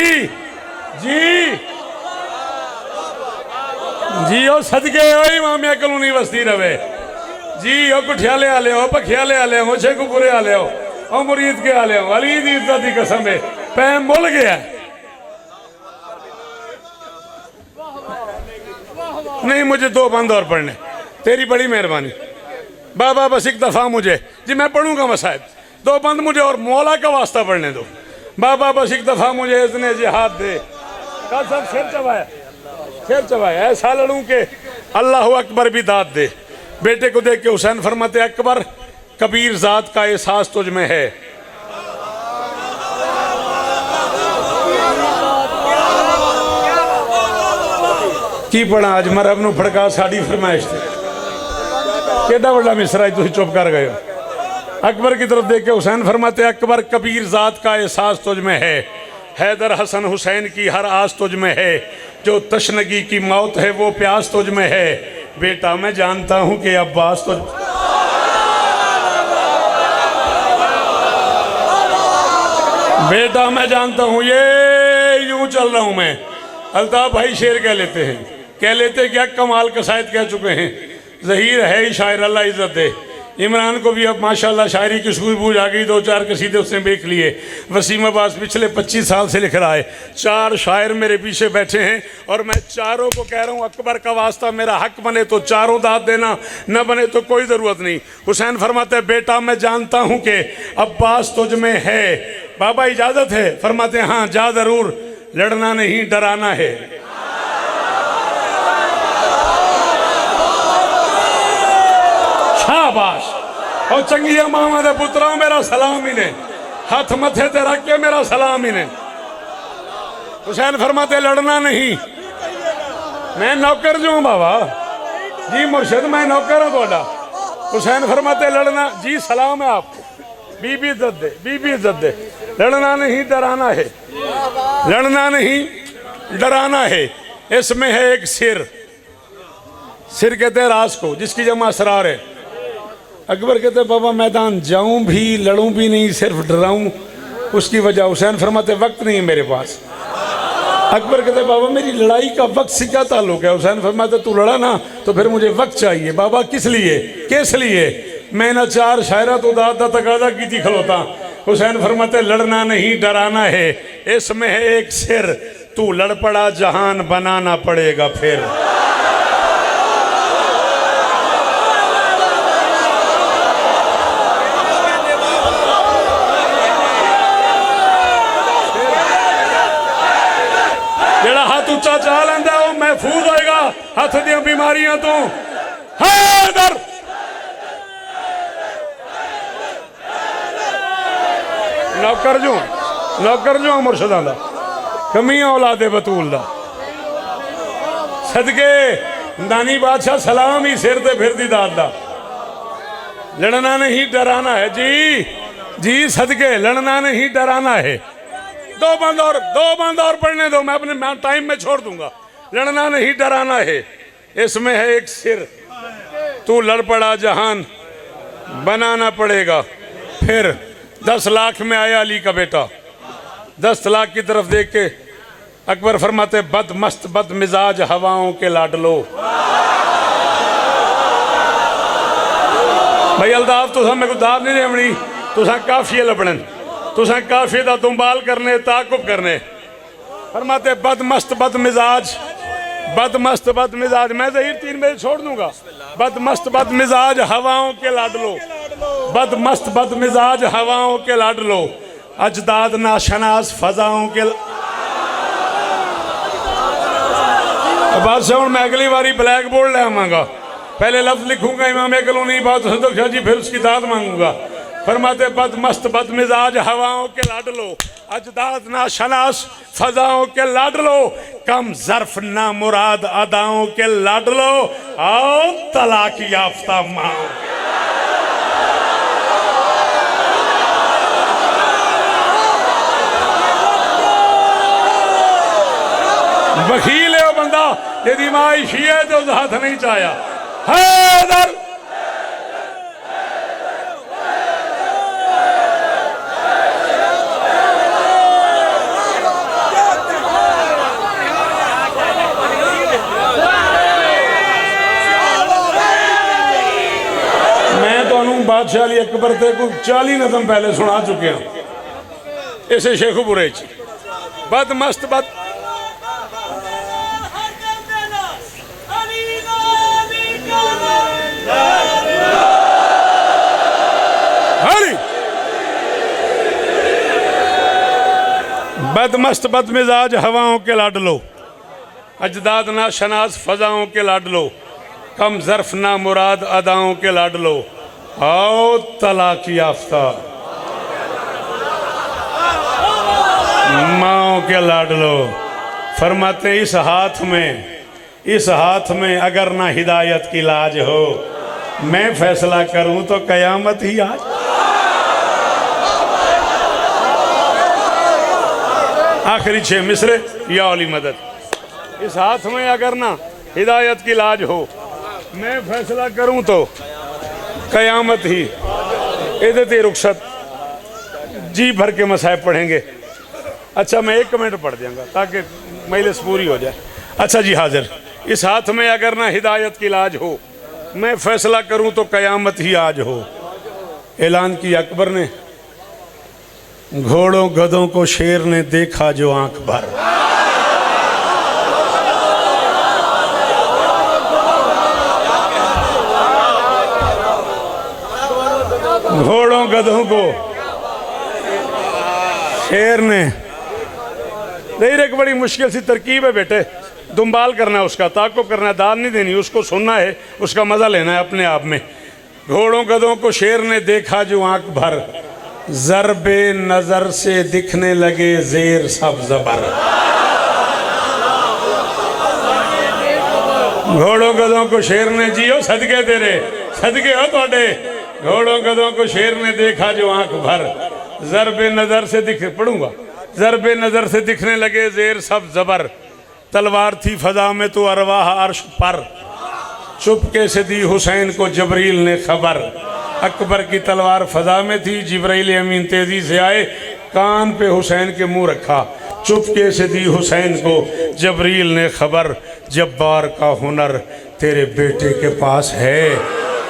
D: जी जी ओ सदके ओ इमामिया कलोनी बस्ती रवे जी, ओ कुठियाले आले हो, पखियाले आले हो, शेखुपुरे आले हो, ओ मुरीद के आले हो, अली दी इज्जत दी कसम है, पैम बोल गया नहीं मुझे 2 बंद और पढ़ने, तेरी बड़ी मेहरबानी बाबा, बस एक दफ़ा मुझे, जी मैं पढ़ूंगा मसाइब, 2 बंद मुझे और मौला का वास्ता पढ़ने दो बाबा, बस एक दफ़ा मुझे इतने जिहाद दे। कल सब शेर चबाया, ऐसा लड़ूं के अल्लाह अकबर भी दाद दे। बेटे को देख के हुसैन फरमाते, अकबर कबीर ज़ात का एहसास तुझ में है। की पढ़ा आज मरहब नू फड़का साड़ी फरमाइश थे, केडा बड़ा मिसरा तुम चुप कर गए हो। अकबर की तरफ देख के हुसैन फरमाते, अकबर कबीर ज़ात का एहसास तुझ में है, हैदर हसन हुसैन की हर आस तुझ में है, जो तशनगी की मौत है वो प्यास तुझ में है। बेटा मैं जानता हूँ कि अब्बास तुझ, बेटा मैं जानता हूँ, ये यूं चल रहा हूँ मैं। अल्ताफ भाई शेर कह लेते क्या कमाल कसायद कह चुके हैं। ज़हीर है ही शायर, अल्लाह इज़्ज़त दे। इमरान को भी अब माशाल्लाह शायरी की सूझबूझ आ गई, 2-4 कसीदे उसने देख लिए। वसीम अब्बास पिछले 25 साल से लिख रहा है। 4 शायर मेरे पीछे बैठे हैं और मैं चारों को कह रहा हूँ, अकबर का वास्ता मेरा हक बने तो चारों दाद देना, न बने तो कोई ज़रूरत नहीं। हुसैन फरमाते हैं, बेटा मैं जानता हूँ कि अब्बास तुझ में है। बाबा इजाज़त है? फरमाते हैं हाँ जा ज़रूर, लड़ना नहीं डराना है। शाबाश। और चंगिया मामा दे पुत्रों मेरा सलाम इन्हें, हाथ मथे ते रख के मेरा सलाम इन्हें। हुसैन फरमाते लड़ना नहीं, मैं नौकर जो हूँ बाबा जी, मुर्शिद मैं नौकर हूँ थोड़ा। हुसैन फरमाते लड़ना जी, सलाम है आपको, बीबी इज्जत दे, बीबी इज्जत दे। लड़ना नहीं डराना है, लड़ना नहीं डराना है। इसमें है एक सिर, सिर कहते हैं राज को, जिसकी जमा असरार है। अकबर कहते बाबा मैदान जाऊं भी लड़ूं भी नहीं, सिर्फ डराऊं, उसकी वजह। हुसैन फरमाते वक्त नहीं है मेरे पास। अकबर कहते बाबा मेरी लड़ाई का वक्त से क्या ताल्लुक है? हुसैन फरमाते तू लड़ा ना तो फिर मुझे वक्त चाहिए। बाबा किस लिए, किस लिए? मैं ना 4 शायरा तो दादा तकादा की थी खलोता। हुसैन फरमाते लड़ना नहीं डराना है, इसमें है एक सिर, तू लड़ पड़ा जहान बनाना पड़ेगा फिर। उच्चा चाह लेंदा वो महफूज होएगा हाथ दी बीमारियां तो। हैदर नौकर जो मुर्शदा दा, कमियां औलादे बतूल दा। सदके दानी बादशाह सलाम ही सिर ते फिर दी दाद दा। लड़ना नहीं डराना है जी, जी सदके लड़ना नहीं डराना है। 2 बंद और पढ़ने दो, मैं अपने टाइम में छोड़ दूंगा। लड़ना नहीं डराना है, इसमें है एक सिर, तू लड़ पड़ा जहान बनाना पड़ेगा फिर। 10 लाख में आया अली का बेटा, 10 लाख की तरफ देख के अकबर फरमाते बद मस्त बद मिजाज हवाओं के लाडलो। भाई अल्ताफ तुसा मेरे को दाद नहीं देवनी, तुसा काफिए लभने, तुसा काफिए का दुंबाल करने, ताकुब करने। फरमाते बदमस्त बदमिजाज, बदमस्त बदमिजाज, मैं ज़हीर 3 बजे छोड़ दूंगा। बदमस्त बदमिजाज हवाओं के लाडलो, बदमस्त बदमिजाज हवाओं के लाडलो, अजदाद नाशनास फजाओं के। बादशाह मैं अगली बारी ब्लैक बोर्ड ले आवांगा, पहले लफ्ज लिखूंगा इमाम कलोनी बात संतोष शाह जी, फिर उसकी दाद मांगूंगा। फरमाते बदमस्त बदमिजाज हवाओं के लाडलो, अजदाद ना शनास फजाओं के लाडलो, कम जर्फ ना मुराद अदाओं के लाडलो, आओ तलाक याफ्ता माओ। वकील है वो बंदा यदि माइशी है तो हाथ नहीं चाया। हैदर मैं तो बादशाह अली अकबर ते को 40 नज़म पहले सुना चुके हैं इसे शेखुपुरे बदमस्त बद बदमस्त बदमिजाज हवाओं के लाडलो, अजदाद ना शनास फजाओं के लाडलो, कम जर्फ ना मुराद अदाओं के लाडलो, आओ तलाक याफ्ता माओ के लाडलो। फरमाते इस हाथ में अगर ना हिदायत की लाज हो, मैं फैसला करूं तो कयामत ही आज। आखिरी 6 मिसरे या अली मदद। इस हाथ में अगर ना हिदायत की लाज हो, मैं फैसला करूं तो कयामत ही। इदते रुखसत जी भर के मसाइब पढ़ेंगे। अच्छा मैं 1 कमेंट पढ़ दूंगा ताकि मजलिस पूरी हो जाए। अच्छा जी हाजिर। इस हाथ में अगर ना हिदायत की लाज हो, मैं फैसला करूं तो कयामत ही आज हो। ऐलान किया अकबर ने, घोड़ों गधों को शेर ने देखा जो आंख भर। घोड़ों गधों को शेर ने, नहीं एक बड़ी मुश्किल सी तरकीब है बेटे, दुम्बाल करना है उसका, ताकुब करना है, दाद नहीं देनी, उसको सुनना है, उसका मजा लेना है अपने आप में। घोड़ों गधों को शेर ने देखा जो आंख भर, ज़रबे नजर से दिखने लगे जेर सब जबर। घोड़ों गधों को शेर ने, जियो सदके तेरे, सदके हो तोड़े। घोड़ों गधों को शेर ने देखा जो आंख भर, ज़रबे नजर से पढ़ूंगा, ज़रबे नजर से दिखने लगे जेर सब जबर। तलवार थी फजा में तो अरवाह अर्श पर, चुपके से दी हुसैन को जबरील ने खबर। अकबर की तलवार फजा में थी, जिब्राइल अमीन तेजी से आए, कान पे हुसैन के मुंह रखा, चुपके से दी हुसैन को जबरील ने खबर। जब्बार का हुनर तेरे बेटे के पास है,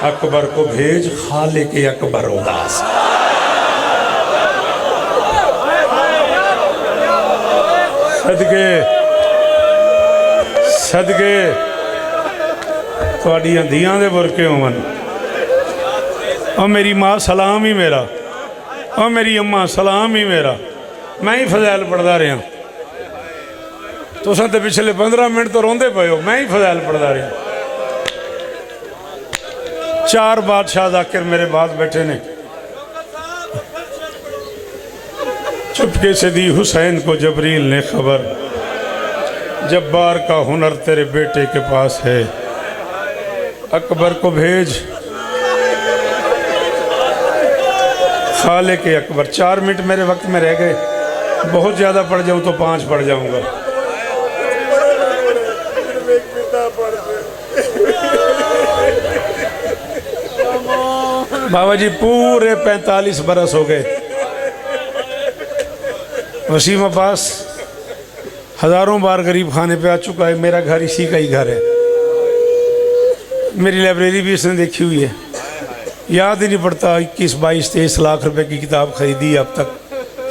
D: अकबर को भेज, खाले के अकबर उदास। सदके सदके थोड़ियां धियां दे बुरके होवन। और मेरी माँ सलाम ही मेरा, और मेरी अम्मा सलाम ही मेरा। मैं ही फजैल पढ़ता रहा, तुसां ते पिछले 15 मिनट तो रोंदे पे हो, मैं ही फजैल पढ़ता रहा। 4 बादशाह जाकिर मेरे बाद बैठे ने। चुपके से दी हुसैन को जबरील ने खबर, जब्बार का हुनर तेरे बेटे के पास है, अकबर को भेज, खाले के अकबर। 4 मिनट मेरे वक्त में रह गए, बहुत ज़्यादा पढ़ जाऊँ तो 5 पढ़ जाऊँगा। बाबा जी पूरे 45 बरस हो गए। वसीम अब्बास हज़ारों बार गरीब खाने पे आ चुका है, मेरा घर इसी का ही घर है, मेरी लाइब्रेरी भी इसने देखी हुई है।
A: याद ही नहीं पड़ता। 21, 22, 23 लाख रुपए की किताब खरीदी अब तक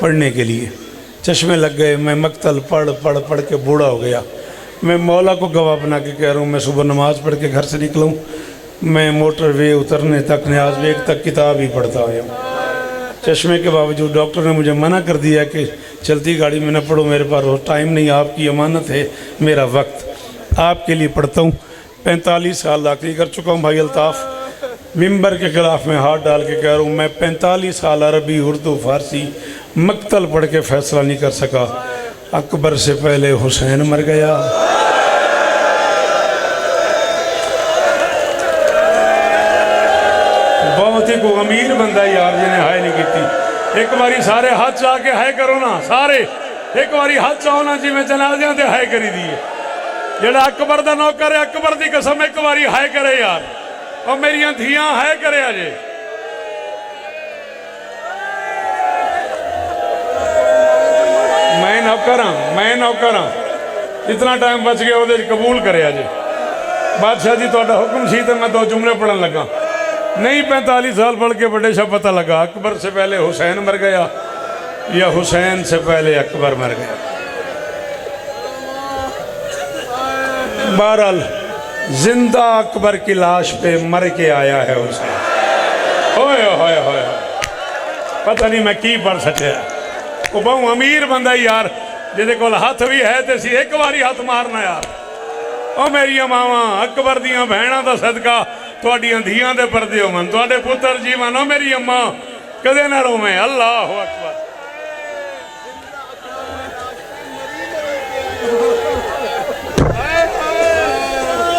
A: पढ़ने के लिए। चश्मे लग गए। मैं मक्तल पढ़ पढ़ पढ़ के बूढ़ा हो गया। मैं मौला को गवाह बना के कह रहा हूँ, मैं सुबह नमाज़ पढ़ के घर से निकलूँ, मैं मोटरवे उतरने तक, न्याज बेग तक किताब ही पढ़ता आया हूँ। चश्मे के बावजूद डॉक्टर ने मुझे मना कर दिया कि चलती गाड़ी में न पढ़ो, मेरे पास टाइम नहीं, आपकी अमानत है, मेरा वक्त आपके लिए पढ़ता हूँ। 45 साल दाखिली कर चुका हूँ भाई अल्ताफ़। मिंबर के ख़िलाफ़ में हाथ डाल के कह रहा हूँ, मैं 45 साल अरबी, उर्दू, फ़ारसी मक्तल पढ़ के फ़ैसला नहीं कर सका। अकबर से पहले हुसैन मर गया। बहुत ही को अमीर बंदा यार जिन्हें हाय नहीं की। एक बारी सारे हाथ चाह के हाय करो ना, सारे एक बारी हाथ चाहो ना, जिमें जनाजियां ते हाय करी दी है। जेड़ा अकबर दा नौकर है, अकबर दी कसम एक बारी हाय करे यार। और मेरिया धियां हाय करे अजे। मैं नौकर हाँ, इतना टाइम बच गया वो कबूल करे अजे। बादशाह जी तुहाडा हुक्म सी तो मैं 2 जुमले पढ़न लगा। नहीं 45 साल पढ़ के बड़े शा पता लगा, अकबर से पहले हुसैन मर गया या हुसैन से पहले अकबर मर गया। बहरहाल जिंदा अकबर की लाश पे मर के आया है हुसैन। होए होए होए, पता नहीं मैं की पढ़ सकिया। वो बहु अमीर बंदा यार, जिहदे कोल हथ भी है तो सी एक बारी हथ मारना यार। ओ मेरिया मावां, अकबर दियां भैणां दा सदका तुहाडियां धियां दे परदे होवन, तुहाडे पुत्र जीवन। ओ मेरी अम्मा कदे ना रोवें। अल्लाह अकबर।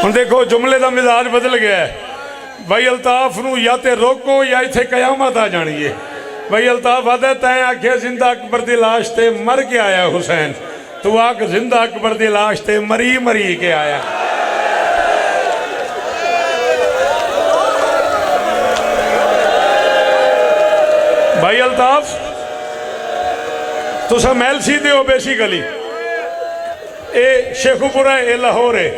A: हुण देखो जुमले का मिजाज बदल गया है। भाई अल्ताफ नूं या ते रोको या इत्थे कयामत आ जानी है। भाई अल्ताफ आदे तैं आख्या जिंदा अकबर दी लाश ते मर के आया हुसैन, तू आख जिंदा अकबर दी लाश ते मरी मरी के आया। भाई अल्ताफ तुसा मैलसी दे हो बेसिकली। ए शेखुपुरा है, ए लाहौर है।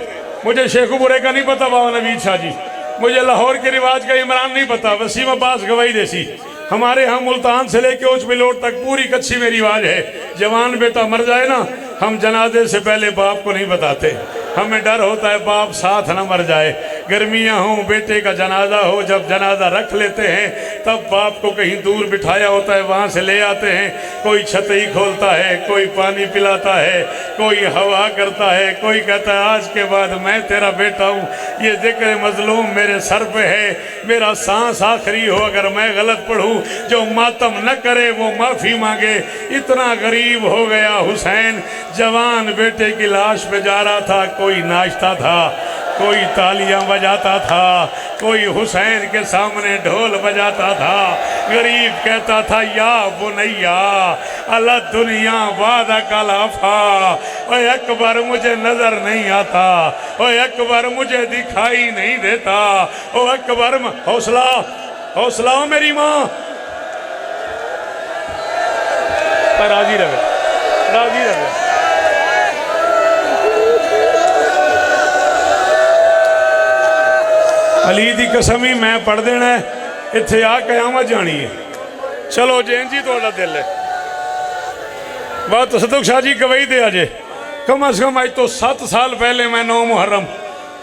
A: मुझे शेखुपुरे का नहीं पता बाबा नवीद शाह जी, मुझे लाहौर के रिवाज का इमरान नहीं पता। वसीम अब्बास गवाही देसी। हमारे यहाँ मुल्तान से लेके उच बिलोट तक पूरी कच्ची में रिवाज है, जवान बेटा मर जाए ना, हम जनाजे से पहले बाप को नहीं बताते। हमें डर होता है बाप साथ ना मर जाए। गर्मियाँ हों, बेटे का जनाजा हो, जब जनाजा रख लेते हैं तब बाप को कहीं दूर बिठाया होता है, वहाँ से ले आते हैं। कोई छतई खोलता है, कोई पानी पिलाता है, कोई हवा करता है, कोई कहता है आज के बाद मैं तेरा बेटा हूँ। ये जिक्र मजलूम मेरे सर पे है, मेरा सांस आखिरी हो अगर मैं गलत पढ़ूँ। जो मातम न करे वो माफ़ी मांगे। इतना गरीब हो गया हुसैन, जवान बेटे की लाश पे जा रहा था, कोई नाचता था, कोई तालियां बजाता था, कोई हुसैन के सामने ढोल बजाता था। गरीब कहता था या बुनैया अल्लाह दुनिया वादा कलाफा। ओए अकबर मुझे नजर नहीं आता, ओए अकबर मुझे दिखाई नहीं देता। ओ अकबर हौसला हौसला हो मेरी माँ। राजी रहे, राजी रहे। अली दी कसम ही मैं पढ़ देना है, इत्थे आ कयामत जानी है। चलो जैन जी थोड़ा दिल है बात सदुक शाह जी गवाही दे अजे कम अज कम अज तो 7 साल पहले मैं 9 मुहर्रम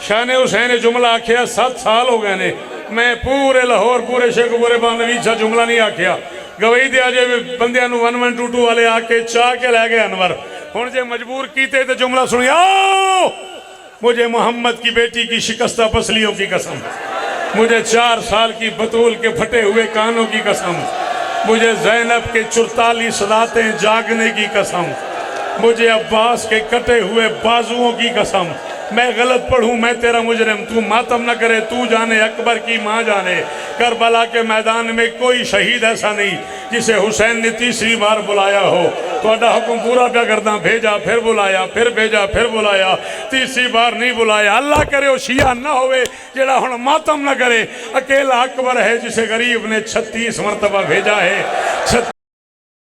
A: शान हुसैन जुमला आख्या। 7 साल हो गए ने, मैं पूरे लाहौर पूरे शेखपुरे नवीद शाह जुमला नहीं आख्या। गवाही दे अजे बंदियां 1122 वाले आके चाह के लै गए अनवर। हुण जे मजबूर कीते तो जुमला सुनिया। मुझे मोहम्मद की बेटी की शिकस्ता पसलियों की कसम, मुझे 4 साल की बतूल के फटे हुए कानों की कसम, मुझे ज़ैनब के 44 रातें जागने की कसम, मुझे अब्बास के कटे हुए बाजुओं की कसम। मैं गलत पढ़ूँ मैं तेरा मुजरिम, तू मातम न करे, तू जाने अकबर की माँ जाने। करबला के मैदान में कोई शहीद ऐसा नहीं जिसे हुसैन ने 3री बार बुलाया हो। थोड़ा हुक्म पूरा क्या करना, भेजा फिर बुलाया, फिर भेजा फिर बुलाया, 3री बार नहीं बुलाया। अल्लाह करे वो शिया ना होवे जेड़ा हुण मातम न करे। अकेला अकबर है जिसे गरीब ने 36 मरतबा भेजा है।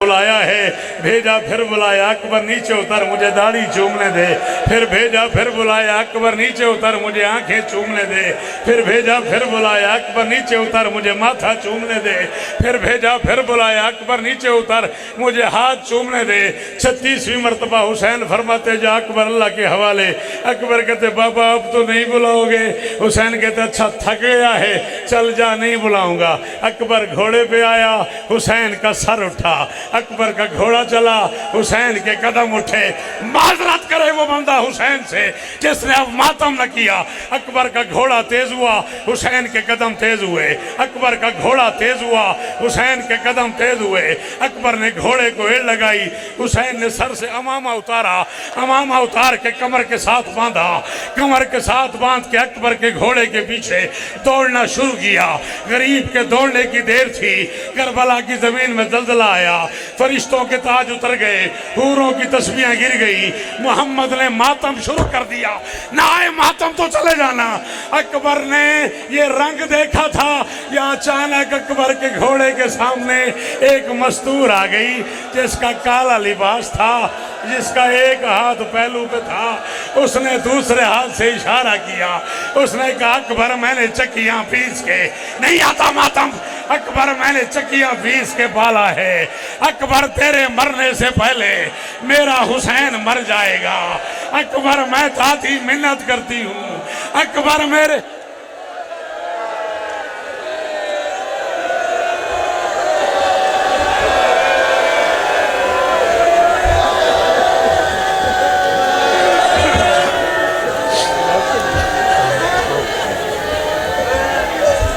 D: बुलाया है, भेजा फिर बुलाया अकबर नीचे उतर मुझे दाढ़ी चूमने दे, फिर भेजा फिर बुलाया अकबर नीचे उतर मुझे आंखें चूमने दे, फिर भेजा फिर बुलाया अकबर नीचे उतर मुझे माथा चूमने दे, फिर भेजा फिर बुलाया अकबर नीचे उतर मुझे हाथ चूमने दे। 36वीं मरतबा हुसैन फरमाते जा अकबर अल्लाह के हवाले। अकबर कहते बाबा अब तो नहीं बुलाओगे। हुसैन कहते अच्छा थक गया है, चल जा नहीं बुलाऊंगा। अकबर घोड़े पे आया, हुसैन का सर उठा, अकबर का घोड़ा चला, हुसैन के कदम उठे। माजरत करे वो बंदा हुसैन से जिसने अब मातम न किया। अकबर का घोड़ा तेज हुआ, हुसैन के कदम तेज हुए। अकबर का घोड़ा तेज हुआ, हुसैन के कदम तेज हुए। अकबर ने घोड़े को एड़ लगाई, हुसैन ने सर से अमामा उतारा, अमामा उतार के कमर के साथ बांधा, कमर के साथ बांध के अकबर के घोड़े के पीछे दौड़ना शुरू किया। गरीब के दौड़ने की देर थी, करबला की जमीन में जलजला आया, फरिश्तों के ताज उतर गए, हूरों की तस्बीहें गिर गई। मोहम्मद ने मातम शुरू कर दिया, ना आए मातम तो चले जाना। अकबर ने ये रंग देखा था या अचानक अकबर के घोड़े के सामने एक मस्तूर आ गई जिसका काला लिबास था, जिसका एक हाथ पहलू पे था। उसने दूसरे हाथ से इशारा किया, उसने कहा अकबर मैंने चक्कियां पीस के नहीं आता मातम, अकबर मैंने चक्कियां पीस के पाला है। अकबर तेरे मरने से पहले मेरा हुसैन मर जाएगा। अकबर मैं ताती मिन्नत करती हूँ, अकबर मेरे